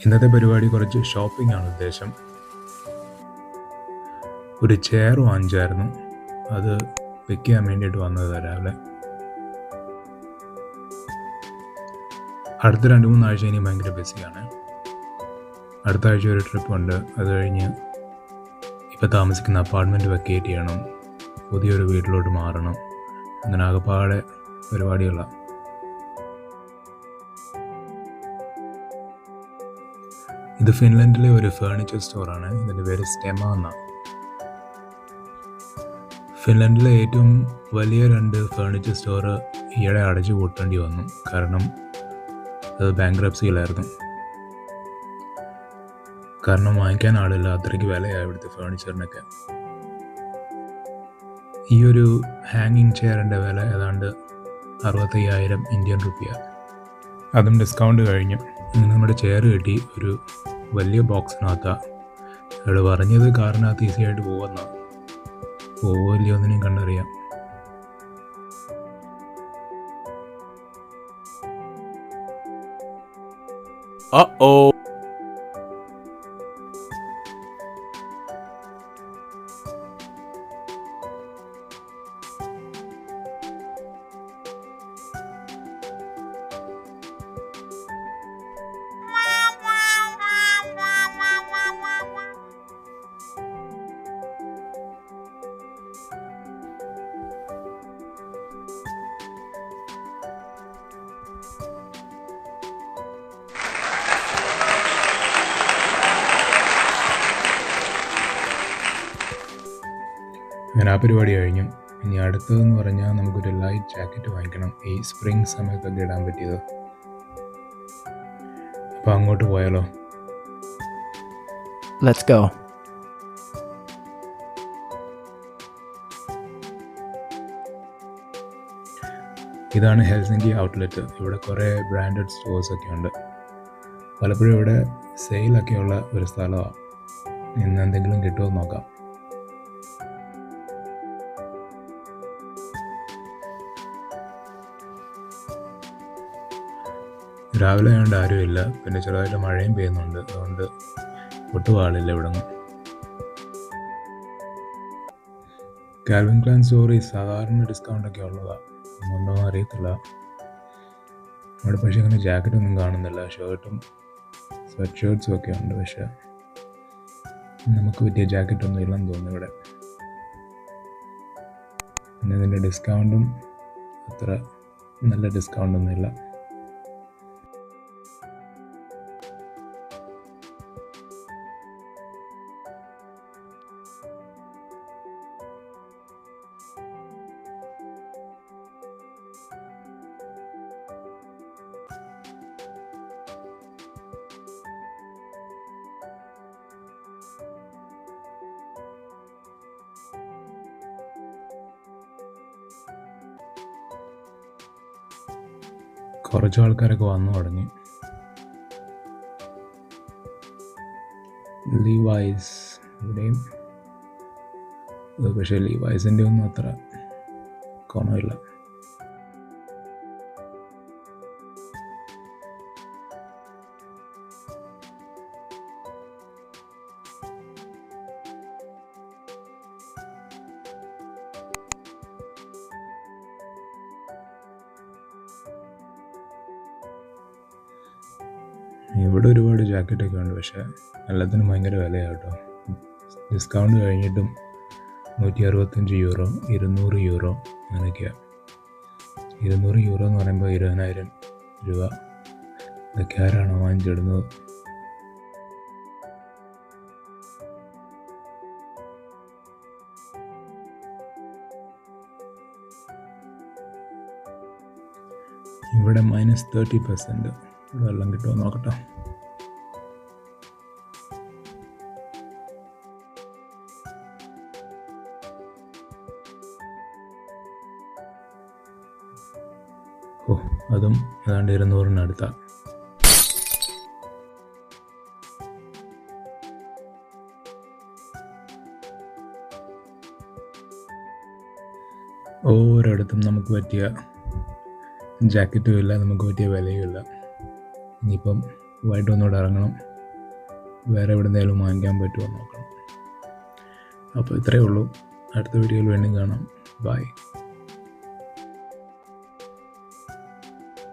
ഇന്നത്തെ പരിപാടി കുറച്ച് ഷോപ്പിംഗ് ആണ് ഉദ്ദേശം. ഒരു ചെയർ വാങ്ങിച്ചായിരുന്നു, അത് വെക്കാൻ വേണ്ടിയിട്ട് വന്നത് രാവിലെ. അടുത്ത 2-3 ആഴ്ച ഇനി ഭയങ്കര ബിസിയാണ്. അടുത്ത ആഴ്ച ഒരു ട്രിപ്പുണ്ട്. അത് കഴിഞ്ഞ് ഇപ്പോൾ താമസിക്കുന്ന അപ്പാർട്ട്മെൻറ്റ് വെക്കേറ്റ് ചെയ്യണം, പുതിയൊരു വീട്ടിലോട്ട് മാറണം. അങ്ങനെ ആകെപ്പാടെ പരിപാടികളാണ്. ഇത് ഫിൻലൻഡിലെ ഒരു ഫേർണിച്ചർ സ്റ്റോറാണ്. ഇതിൻ്റെ പേര് സ്റ്റെമ എന്നാണ്. ഫിൻലൻഡിലെ ഏറ്റവും വലിയ 2 ഫേർണിച്ചർ സ്റ്റോർ ഈയിടെ അടച്ചു പൂട്ടേണ്ടി വന്നു. കാരണം അത് ബാങ്ക്രപ്സിയിലായിരുന്നു. കാരണം വാങ്ങിക്കാൻ ആളില്ല, അത്രയ്ക്ക് വിലയാണ് ഇവിടുത്തെ ഫേർണിച്ചറിനൊക്കെ. ഈ ഒരു ഹാങ്ങിങ് ചെയറിൻ്റെ വില ഏതാണ്ട് 65,000 ഇന്ത്യൻ റുപ്പിയ. അതും ഡിസ്കൗണ്ട് കഴിഞ്ഞു. അങ്ങനെ നമ്മുടെ ചെയർ കിട്ടി. ഒരു വലിയ ബോക്സിനകത്താണ്. ഇവിടെ പറഞ്ഞത് കാറിനകത്ത് ഈസി ആയിട്ട് പോകുമെന്നാണ്. പോവില്ല ഒന്നിനും കണ്ടറിയാം. അങ്ങനെ ആ പരിപാടി കഴിഞ്ഞു. ഇനി അടുത്തതെന്ന് പറഞ്ഞാൽ നമുക്കൊരു ലൈറ്റ് ജാക്കറ്റ് വാങ്ങിക്കണം, ഈ സ്പ്രിംഗ് സമയത്തൊക്കെ ഇടാൻ പറ്റിയത്. അപ്പോൾ അങ്ങോട്ട് പോയാലോ? Let's go. ഇതാണ് ഹെൽസിങ്കി ഔട്ട്ലെറ്റ്. ഇവിടെ കുറേ ബ്രാൻഡഡ് സ്റ്റോഴ്സൊക്കെ ഉണ്ട്. പലപ്പോഴും ഇവിടെ സെയിലൊക്കെയുള്ള ഒരു സ്ഥലമാണ്. ഇന്ന് എന്തെങ്കിലും കിട്ടുമോ നോക്കാം. രാവിലെ ആയതുകൊണ്ട് ആരുമില്ല, പിന്നെ ചെറുതായിട്ട് മഴയും പെയ്യുന്നുണ്ട്. അതുകൊണ്ട് ഒട്ടും ആളില്ല ഇവിടെ നിന്ന്. കാൽവിൻ ക്ലൈൻ സ്റ്റോറി സാധാരണ ഡിസ്കൗണ്ടൊക്കെ ഉള്ളതാണ്, ഒന്നുണ്ടോ എന്ന് അറിയത്തില്ല. അവിടെ പക്ഷേ അങ്ങനെ ജാക്കറ്റൊന്നും കാണുന്നില്ല. ഷർട്ടും സ്വെറ്റ് ഷർട്ട്സും ഒക്കെ ഉണ്ട്, പക്ഷേ നമുക്ക് പറ്റിയ ജാക്കറ്റൊന്നും ഇല്ലെന്ന് തോന്നുന്നു ഇവിടെ. പിന്നെ ഇതിൻ്റെ ഡിസ്കൗണ്ടും അത്ര നല്ല ഡിസ്കൗണ്ടൊന്നുമില്ല. കുറച്ച് ആൾക്കാരൊക്കെ വന്നു തുടങ്ങി. ലീവൈസ് ഇവിടെയും, പക്ഷേ ലീവൈസിൻ്റെ ഒന്നും അത്ര ഗുണമില്ല. ഇവിടെ ഒരുപാട് ജാക്കറ്റൊക്കെ ഉണ്ട്, പക്ഷേ എല്ലാത്തിനും ഭയങ്കര വിലയാണ് കേട്ടോ. ഡിസ്കൗണ്ട് കഴിഞ്ഞിട്ടും 165 യൂറോ, 200 യൂറോ അങ്ങനെയൊക്കെയാണ്. 200 യൂറോ എന്ന് പറയുമ്പോൾ 20,000 രൂപ. ഇതൊക്കെ ആരാണോ വാങ്ങിച്ചിടുന്നത്? ഇവിടെ -30% വെള്ളം കിട്ടുമോ നോക്കട്ടെ. അതും ഏതാണ്ട് 200-നടുത്താണ്. ഓരോടത്തും നമുക്ക് പറ്റിയ ജാക്കറ്റും ഇല്ല, നമുക്ക് പറ്റിയ വിലയും ഇല്ല. ഇനിയിപ്പം വൈകിട്ട് ഒന്നുകൂടെ ഇറങ്ങണം. വേറെ എവിടെയെങ്കിലും വാങ്ങിക്കാൻ പറ്റുമോ നോക്കണം. അപ്പോൾ ഇത്രയേ ഉള്ളൂ. അടുത്ത വീഡിയോയിൽ വീണ്ടും കാണാം. ബൈ.